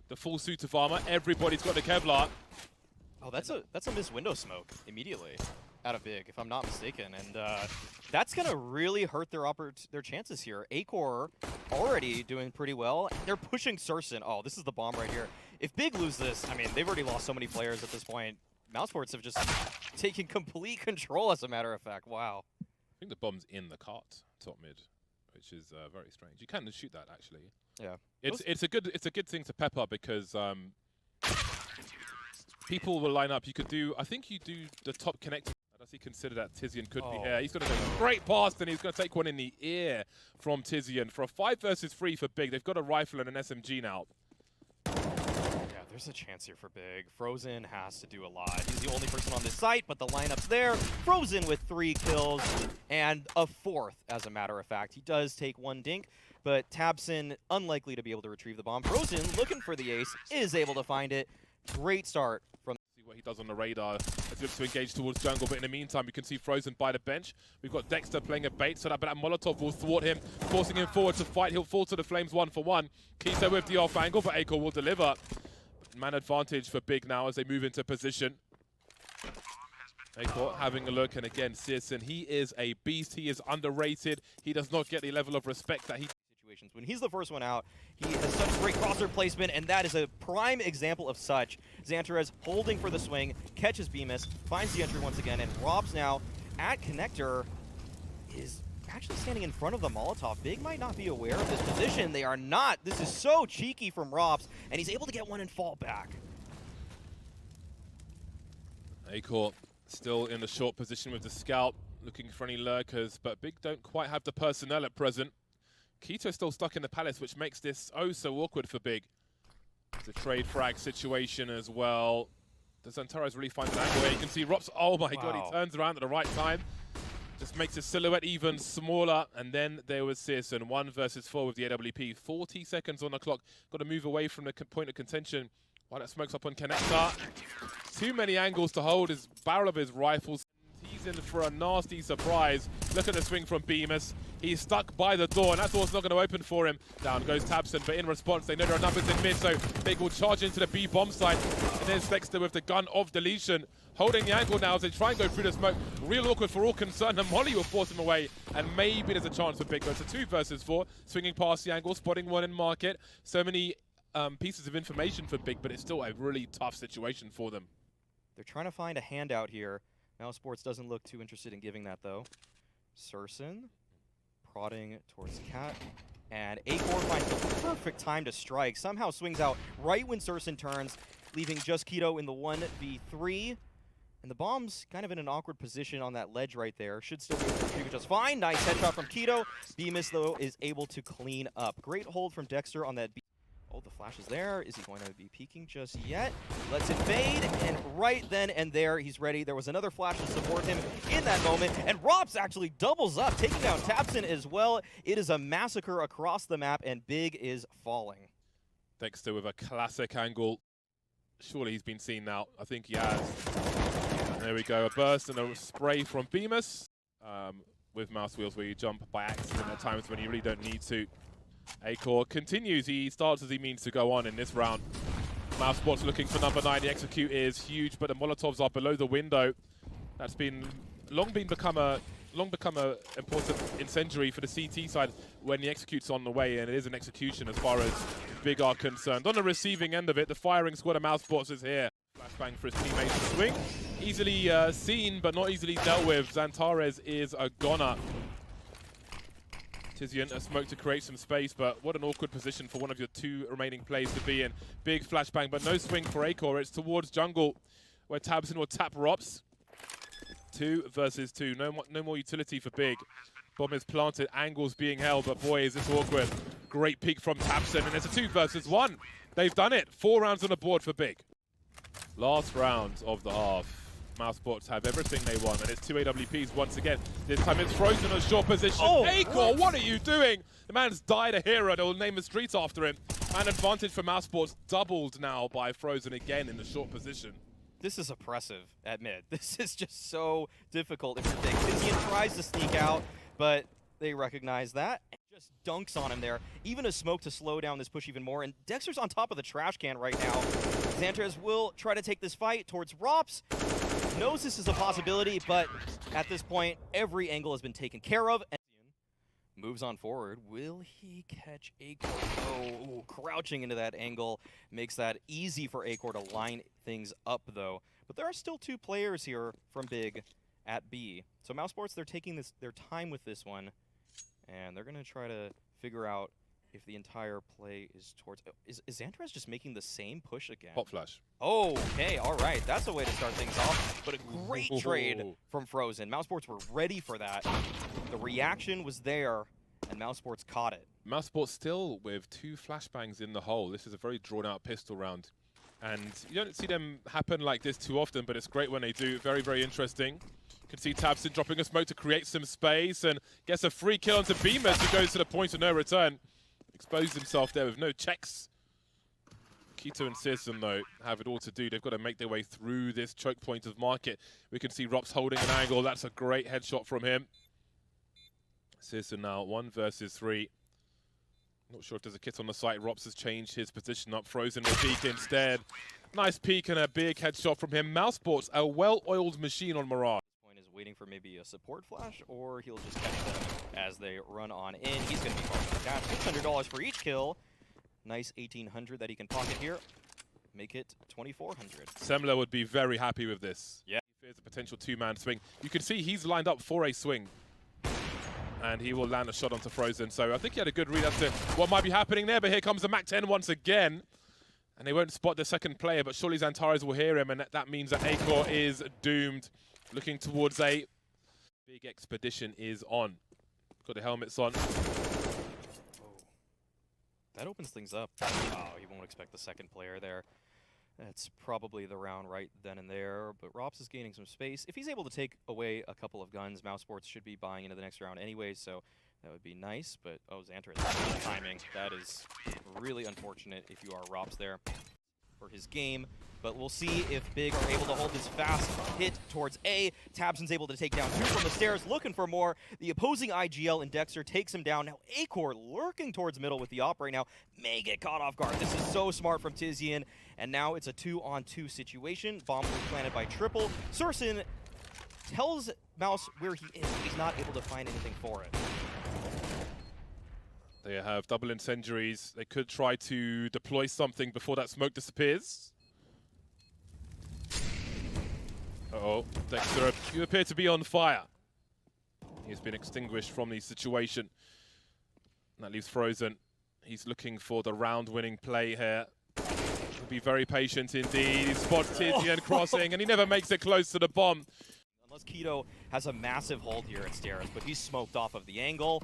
the full suit of armor. Everybody's got the Kevlar. Oh, that's a missed window smoke immediately out of Big, if I'm not mistaken, and that's gonna really hurt their chances here. Acor already doing pretty well. They're pushing Surson. Oh, this is the bomb right here. If Big lose this, I mean, they've already lost so many players at this point. Mousesports have just taken complete control, as a matter of fact. Wow. I think the bomb's in the cart, top mid, which is very strange. You can shoot that actually. Yeah. It's a good thing to pep up because people will line up. You could do, I think you do the top connector. Does he consider that Tizian could be here? He's going to go straight past and he's going to take one in the ear from Tizian. For a 5 versus 3 for Big, they've got a rifle and an SMG now. Yeah, there's a chance here for Big. Frozen has to do a lot. He's the only person on this site, but the lineup's there. Frozen with 3 kills and a 4th, as a matter of fact. He does take 1 dink, but Tabson unlikely to be able to retrieve the bomb. Frozen, looking for the ace, is able to find it. Great start from... See what he does on the radar as he looks to engage towards jungle, but in the meantime, you can see Frozen by the bench. We've got Dexter playing a bait, so that Molotov will thwart him, forcing him forward to fight. He'll fall to the flames 1-for-1. Keto with the off angle, but Acor will deliver. Man advantage for Big now as they move into position. Acor having a look, and again, Searson, he is a beast. He is underrated. He does not get the level of respect that he... When he's the first one out, he has such great crosser placement, and that is a prime example of such. Xantarez holding for the swing, catches Bemis, finds the entry once again, and Robs now at connector is actually standing in front of the Molotov. Big might not be aware of this position. They are not. This is so cheeky from Robs, and he's able to get one and fall back. Acor still in the short position with the scout, looking for any lurkers, but Big don't quite have the personnel at present. Keto still stuck in the palace, which makes this oh so awkward for Big. It's a trade frag situation as well. Does Xantarez really find an angle here? You can see Rops, oh my god, he turns around at the right time. Just makes his silhouette even smaller. And then there was Searson, 1 versus 4 with the AWP. 40 seconds on the clock. Got to move away from the point of contention while that smokes up on connector. Too many angles to hold his barrel of his rifles. He's in for a nasty surprise. Look at the swing from Bemis. He's stuck by the door, and that door's not going to open for him. Down goes Tabson, but in response, they know there are numbers in mid, so Big will charge into the B bomb site. And there's Dexter with the gun of deletion, holding the angle now as they try and go through the smoke. Real awkward for all concerned, and Molly will force him away, and maybe there's a chance for Big. But it's a 2 versus 4, swinging past the angle, spotting one in market. So many pieces of information for Big, but it's still a really tough situation for them. They're trying to find a handout here. Mousesports doesn't look too interested in giving that, though. Surson prodding towards Cat, and Acor finds the perfect time to strike. Somehow swings out right when Surson turns, leaving just Keto in the 1v3. And the bomb's kind of in an awkward position on that ledge right there. Should still be able to retrieve it just fine. Nice headshot from Keto. Bemis, though, is able to clean up. Great hold from Dexter on that B. Oh, the flash is there. Is he going to be peeking just yet? Lets it fade, and right then and there, he's ready. There was another flash to support him in that moment, and Robs actually doubles up, taking down Tabson as well. It is a massacre across the map, and Big is falling. Dexter with a classic angle. Surely he's been seen now. I think he has. And there we go, a burst and a spray from Bemis. With mouse wheels where you jump by accident at times when you really don't need to. Acor continues, he starts as he means to go on in this round. Mousesports looking for number 9, the execute is huge, but the Molotovs are below the window. That's been long become a important incendiary for the CT side when the execute's on the way, and it is an execution as far as Big are concerned. On the receiving end of it, the firing squad of Mousesports is here. Flashbang for his teammates to swing. Easily seen, but not easily dealt with. Xantarez is a goner. Tizian, a smoke to create some space, but what an awkward position for one of your 2 remaining plays to be in. Big flashbang, but no swing for Acor. It's towards jungle, where Tabson will tap Rops. 2 versus 2. No more utility for Big. Bomb is planted, angles being held, but boy, is this awkward. Great peek from Tabson, and it's a 2 versus 1. They've done it. 4 rounds on the board for Big. Last round of the half. Mousesports have everything they want, and it's 2 AWPs once again. This time it's Frozen in a short position. Oh, Acor, what are you doing? The man's died a hero. They'll name a street after him. And advantage for Mousesports doubled now by Frozen again in the short position. This is oppressive at mid. This is just so difficult if you're Big. Tizian tries to sneak out, but they recognize that. Just dunks on him there. Even a smoke to slow down this push even more. And Dexter's on top of the trash can right now. Xantres will try to take this fight towards Rops. Knows this is a possibility, but at this point, every angle has been taken care of. And moves on forward. Will he catch Acor? Oh, crouching into that angle makes that easy for Acor to line things up, though. But there are still 2 players here from Big at B. So Mousesports, they're taking their time with this one. And they're going to try to figure out if the entire play is towards... Is Xantres just making the same push again? Pop flash. Oh, okay, all right. That's a way to start things off. But a great trade from Frozen. Mousesports were ready for that. The reaction was there, and Mousesports caught it. Mousesports still with 2 flashbangs in the hole. This is a very drawn-out pistol round. And you don't see them happen like this too often, but it's great when they do. Very, very interesting. You can see Tabson dropping a smoke to create some space and gets a free kill onto Bemis, who goes to the point of no return. Exposed himself there with no checks. Keto and Searson, though, have it all to do. They've got to make their way through this choke point of market. We can see Rops holding an angle. That's a great headshot from him. Searson now 1 versus 3. Not sure if there's a kit on the site. Rops has changed his position up. Frozen will peek instead. Nice peek and a big headshot from him. Mousesports, a well-oiled machine on Mirage. Point is waiting for maybe a support flash, or he'll just catch them as they run on in. He's going to be calling the cash. $600 for each kill. Nice 1,800 that he can pocket here. Make it 2,400. Semler would be very happy with this. Yeah. He fears a potential 2-man swing. You can see he's lined up for a swing. And he will land a shot onto Frozen. So I think he had a good read as to what might be happening there. But here comes the MAC-10 once again. And they won't spot the second player, but surely Xantares will hear him. And that means that Acor is doomed. Looking towards a big expedition is on. Got the helmets on. Oh. That opens things up. Oh, you won't expect the second player there. That's probably the round right then and there, but Rops is gaining some space. If he's able to take away a couple of guns, Mousesports should be buying into the next round anyway, so that would be nice. But, oh, Xantres, timing. That is really unfortunate if you are Rops there for his game. But we'll see if Big are able to hold this fast hit towards A. Tabson's able to take down 2 from the stairs, looking for more. The opposing IGL and Dexter takes him down. Now Acor lurking towards middle with the op right now may get caught off guard. This is so smart from Tizian. And now it's a 2-on-2 situation. Bomb was planted by Triple. Searson tells Mouse where he is. He's not able to find anything for it. They have double incendiaries. They could try to deploy something before that smoke disappears. Uh-oh, Dexter, you appear to be on fire. He's been extinguished from the situation. And that leaves Frozen. He's looking for the round-winning play here. He'll be very patient indeed. He spots Tizian crossing, and he never makes it close to the bomb. Unless Keto has a massive hold here at stairs, but he's smoked off of the angle.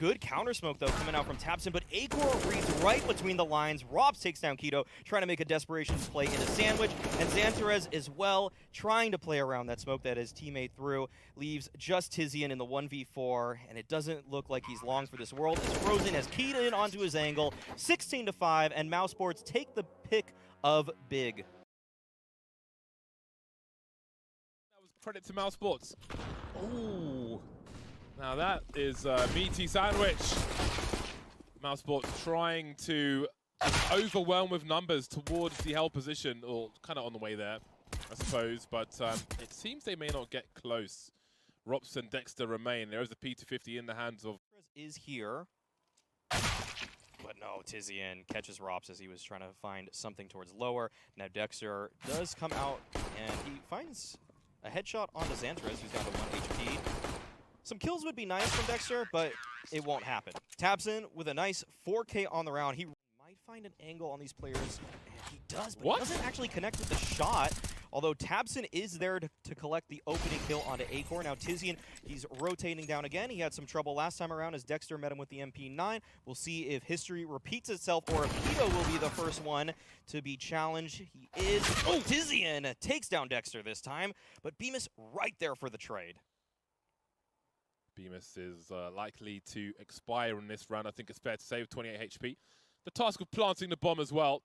Good counter smoke, though, coming out from Tabson, but Acor reads right between the lines. Robs takes down Keto, trying to make a desperation play into Sandwich, and Xantares as well, trying to play around that smoke that his teammate threw, leaves just Tizian in the 1v4, and it doesn't look like he's long for this world, as Frozen has keyed in onto his angle, 16-5, and Mousesports take the pick of Big. That was credit to Mousesports. Ooh. Now that is a meaty sandwich. Mousesports trying to just overwhelm with numbers towards the held position, or kind of on the way there, I suppose. But it seems they may not get close. Rops and Dexter remain. There is a P250 in the hands of... Is here. But no, Tizian catches Rops as he was trying to find something towards lower. Now Dexter does come out, and he finds a headshot onto Xantares, who's down to 1 HP. Some kills would be nice from Dexter, but it won't happen. Tabson with a nice 4K on the round. He might find an angle on these players, and he does, but he doesn't actually connect with the shot. Although Tabson is there to collect the opening kill onto Acor. Now Tizian, he's rotating down again. He had some trouble last time around as Dexter met him with the MP9. We'll see if history repeats itself or if Keto will be the first one to be challenged. He is. Oh, Tizian takes down Dexter this time, but Bemis right there for the trade. Bemis is likely to expire in this round. I think it's fair to say with 28 HP. The task of planting the bomb as well.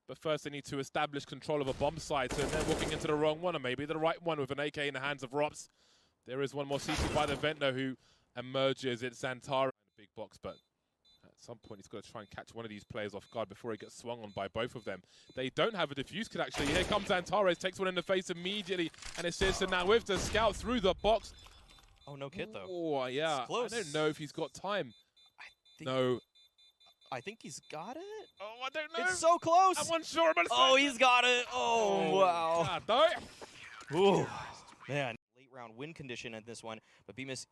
But first they need to establish control of a bomb site, and they're walking into the wrong one, or maybe the right one with an AK in the hands of Rops. There is one more CC by the Ventno who emerges. It's Xantares. box, but at some point he's got to try and catch one of these players off guard before he gets swung on by both of them. They don't have a defuse kit actually. Here comes Antares, takes one in the face immediately, and it's Searson now with the scout through the box. Oh, no kit though. Oh, yeah. Close. I don't know if he's got time. No. I think he's got it. Oh, I don't know. It's so close. I'm unsure. Oh, he's got it. Oh, wow. God, no. Ooh, man. Late round win condition at this one, but Bemis,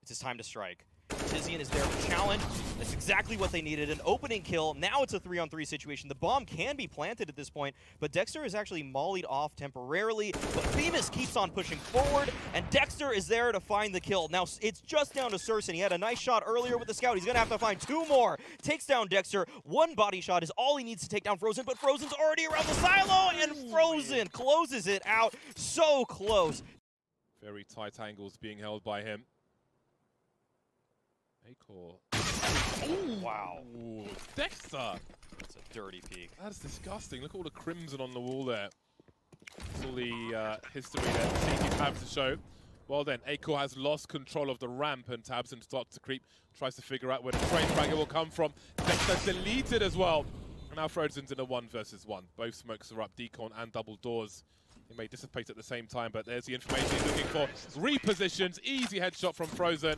it's his time to strike. Tizian is there to challenge. That's exactly what they needed. An opening kill. Now it's a 3-on-3 situation. The bomb can be planted at this point, but Dexter is actually mollied off temporarily. But Bemis keeps on pushing forward, and Dexter is there to find the kill. Now it's just down to Searson. He had a nice shot earlier with the scout. He's going to have to find 2 more. Takes down Dexter. 1 body shot is all he needs to take down Frozen, but Frozen's already around the silo, and Frozen closes it out. So close. Very tight angles being held by him. Acor. Ooh, wow. Ooh, Dexter! That's a dirty peek. That's disgusting. Look at all the crimson on the wall there. That's all the history that CT have to show. Well then, Acor has lost control of the ramp and Tabson starts to creep. Tries to figure out where the train fragger will come from. Dexter deleted as well. And now Frozen's in a 1-versus-1. Both smokes are up, decon and double doors. They may dissipate at the same time, but there's the information he's looking for. Repositions, easy headshot from Frozen.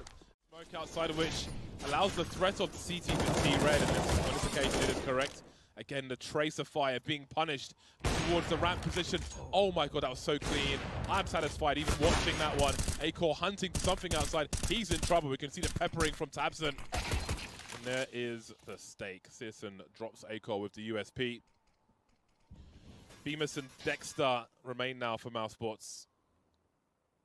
Smoke outside of which allows the threat of the CT to see red, and on this occasion it is correct. Again, the tracer fire being punished towards the ramp position. Oh my god, that was so clean. I'm satisfied even watching that one. Acor hunting something outside. He's in trouble. We can see the peppering from Tabson. And there is the stake. Searson drops Acor with the USP. Bemis and Dexter remain now for Mousesports.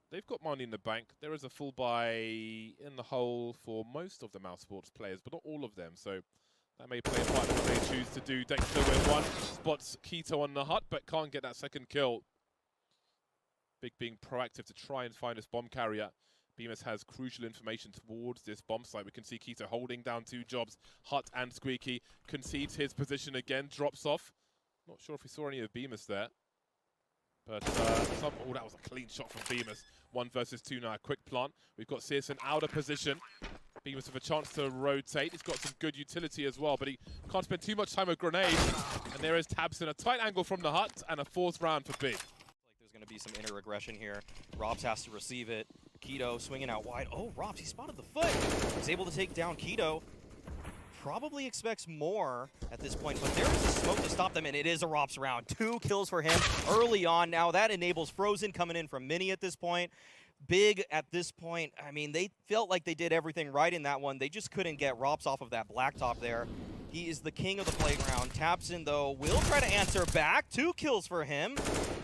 They've got money in the bank. There is a full buy in the hole for most of the Mousesports players, but not all of them. So that may play a part in what they choose to do. Dexter with 1, spots Keto on the hut, but can't get that second kill. Big being proactive to try and find this bomb carrier. Bemis has crucial information towards this bomb site. We can see Keto holding down 2 jobs. Hut and Squeaky concedes his position again, drops off. Not sure if we saw any of Bemis there. But, oh, that was a clean shot from Bemis. 1-versus-2 now, a quick plant. We've got Searson out of position. Bemis with a chance to rotate. He's got some good utility as well, but he can't spend too much time with grenades. And there is Tabson, a tight angle from the hut, and a 4th round for Big. Like there's going to be some inner aggression here. Robs has to receive it. Keto swinging out wide. Oh, Robs, he spotted the foot. He's able to take down Keto. Probably expects more at this point, but there is a smoke to stop them, and it is a Rops round. 2 kills for him early on. Now that enables Frozen coming in from Mini at this point. Big at this point, I mean, they felt like they did everything right in that one. They just couldn't get Rops off of that blacktop there. He is the king of the playground. Tabson, though, will try to answer back. 2 kills for him.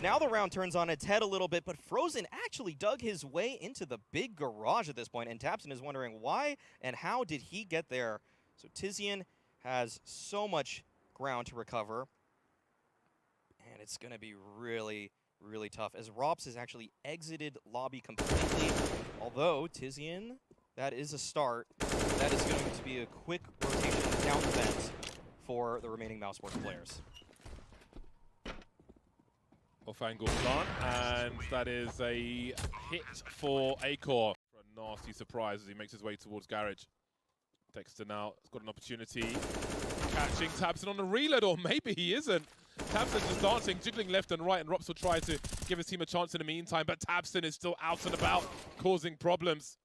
Now the round turns on its head a little bit, but Frozen actually dug his way into the big garage at this point, and Tabson is wondering why and how did he get there. So Tizian has so much ground to recover, and it's going to be really, really tough as Rops has actually exited lobby completely. Although Tizian, that is a start. That is going to be a quick rotation down the vent for the remaining Mousesports players. Off-angle plant, and that is a hit for Acor. For a nasty surprise as he makes his way towards Garage. Dexter now has got an opportunity. Catching Tabson on the reload, or maybe he isn't. Tabson's just dancing, jiggling left and right, and Rops will try to give his team a chance in the meantime, but Tabson is still out and about, causing problems.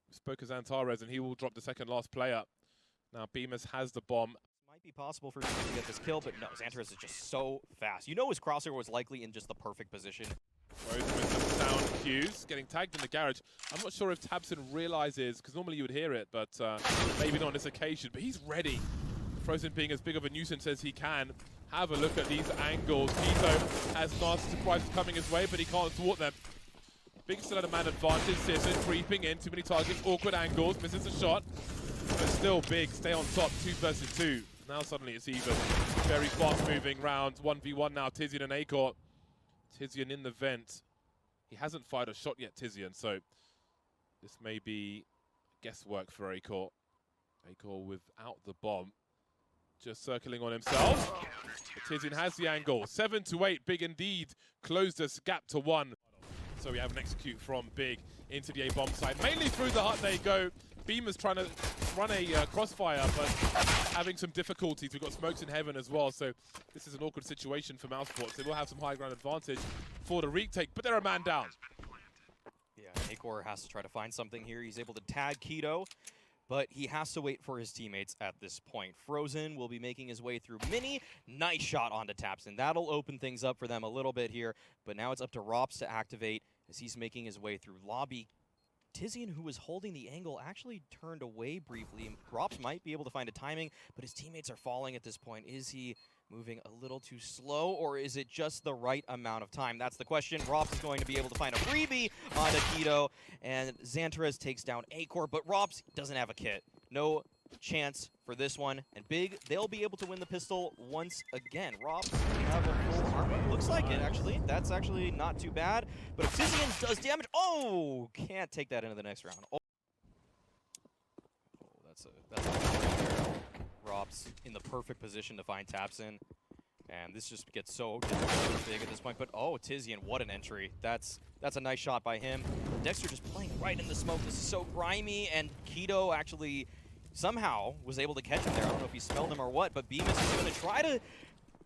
We spoke as Antares, and he will drop the second last player. Now Bemis has the bomb. Might be possible for him to get this kill, but no, Xantares is just so fast. You know his crosser was likely in just the perfect position. Frozen with some sound cues, getting tagged in the garage. I'm not sure if Tabson realizes, because normally you would hear it, but maybe not on this occasion, but he's ready. Frozen being as big of a nuisance as he can. Have a look at these angles. Keto has nasty surprises coming his way, but he can't thwart them. Big still at a man advantage. Searson creeping in, too many targets, awkward angles, misses a shot. But still Big, stay on top, 2-versus-2. Now suddenly it's even. Very fast moving round, 1v1 now, Tizian and Acor. Tizian in the vent. He hasn't fired a shot yet, Tizian, so this may be guesswork for Acor. Acor without the bomb. Just circling on himself. But Tizian has the angle. 7-8, Big indeed. Closed this gap to 1. So we have an execute from Big into the A-bomb side. Mainly through the hut they go. Beamer's trying to run a crossfire, but having some difficulties. We've got smokes in heaven as well, so this is an awkward situation for Mousesports. They will have some high ground advantage for the retake, but they're a man down. Yeah, Acor has to try to find something here. He's able to tag Keto, but he has to wait for his teammates at this point. Frozen will be making his way through Mini. Nice shot onto Tapson. That'll open things up for them a little bit here, but now it's up to Rops to activate as he's making his way through lobby. Tizian, who was holding the angle, actually turned away briefly. Rops might be able to find a timing, but his teammates are falling at this point. Is he moving a little too slow, or is it just the right amount of time? That's the question. Rops is going to be able to find a freebie on Keto, and Xantares takes down Acor, but Rops doesn't have a kit. No chance for this one. And Big, they'll be able to win the pistol once again. Rops have a full armor. Looks like it, actually. That's actually not too bad. But if Tizian does damage, oh, can't take that into the next round. Oh, that's a Rops in the perfect position to find Tapson. And this just gets so difficult for Big at this point. But oh, Tizian, what an entry. That's a nice shot by him. Dexter just playing right in the smoke. This is so grimy, and Keto actually somehow was able to catch him there. I don't know if he smelled him or what, but Bemis is going to try to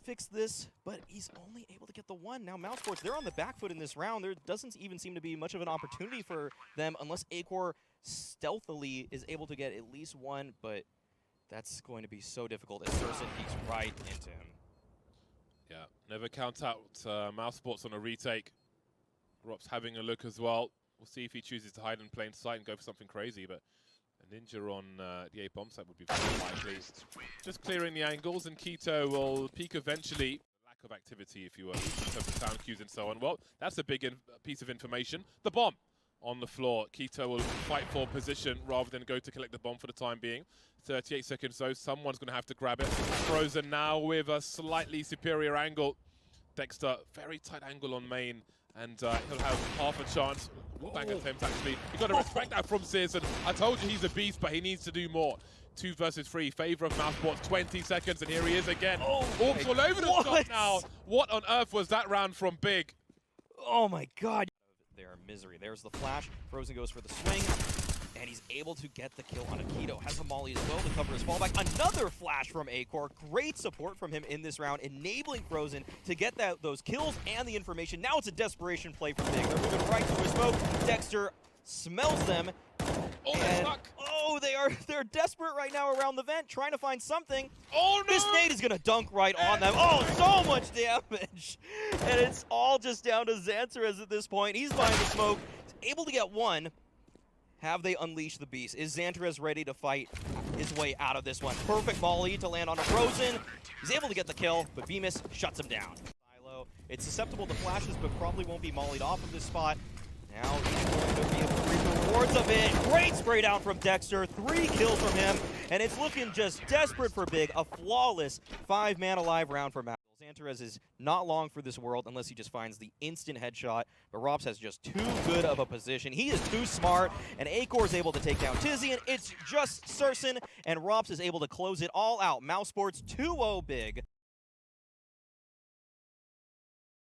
fix this, but he's only able to get the one. Now Mousesports, they're on the back foot in this round. There doesn't even seem to be much of an opportunity for them unless Acor stealthily is able to get at least one, but that's going to be so difficult as Surson peeks right into him. Yeah, never count out Mousesports on a retake. Rops having a look as well. We'll see if he chooses to hide in plain sight and go for something crazy, but a ninja on the A bomb site would be very likely. Just clearing the angles, and Keto will peek eventually. Lack of activity, if you will, in terms of sound cues and so on. Well, that's a big piece of information. The bomb on the floor. Keto will fight for position rather than go to collect the bomb for the time being. 38 seconds, so someone's going to have to grab it. Frozen now with a slightly superior angle. Dexter, very tight angle on main, and he'll have half a chance. Bang attempt, actually. You've got to respect that from Searson. I told you he's a beast, but he needs to do more. 2 versus 3, favor of Mousesports, 20 seconds, and here he is again. Orcs all over the shot now. What on earth was that round from Big? Oh my god. They're in misery. There's the flash. Frozen goes for the swing, and he's able to get the kill on Keto. Has a molly as well to cover his fallback. Another flash from Acor. Great support from him in this round, enabling Frozen to get those kills and the information. Now it's a desperation play for Big. They're moving right through a smoke. Dexter smells them. Oh, they're stuck. Oh, they're desperate right now around the vent, trying to find something. Oh, no! This nade is going to dunk right on them. Oh, so much damage. And it's all just down to Xantares at this point. He's behind the smoke. He's able to get one. Have they unleashed the beast? Is Xantares ready to fight his way out of this one? Perfect molly to land on a Frozen. He's able to get the kill, but Bemis shuts him down. Silo, it's susceptible to flashes, but probably won't be mollied off of this spot. Now he's going to be able to reap the rewards of it. Great spray down from Dexter. 3 kills from him, and it's looking just desperate for Big. A flawless 5-man alive round for Matt. Xantares is not long for this world unless he just finds the instant headshot, but Rops has just too good of a position. He is too smart, and Acor is able to take down Tizian. It's just Surson, and Rops is able to close it all out. Mousesports 2-0 Big.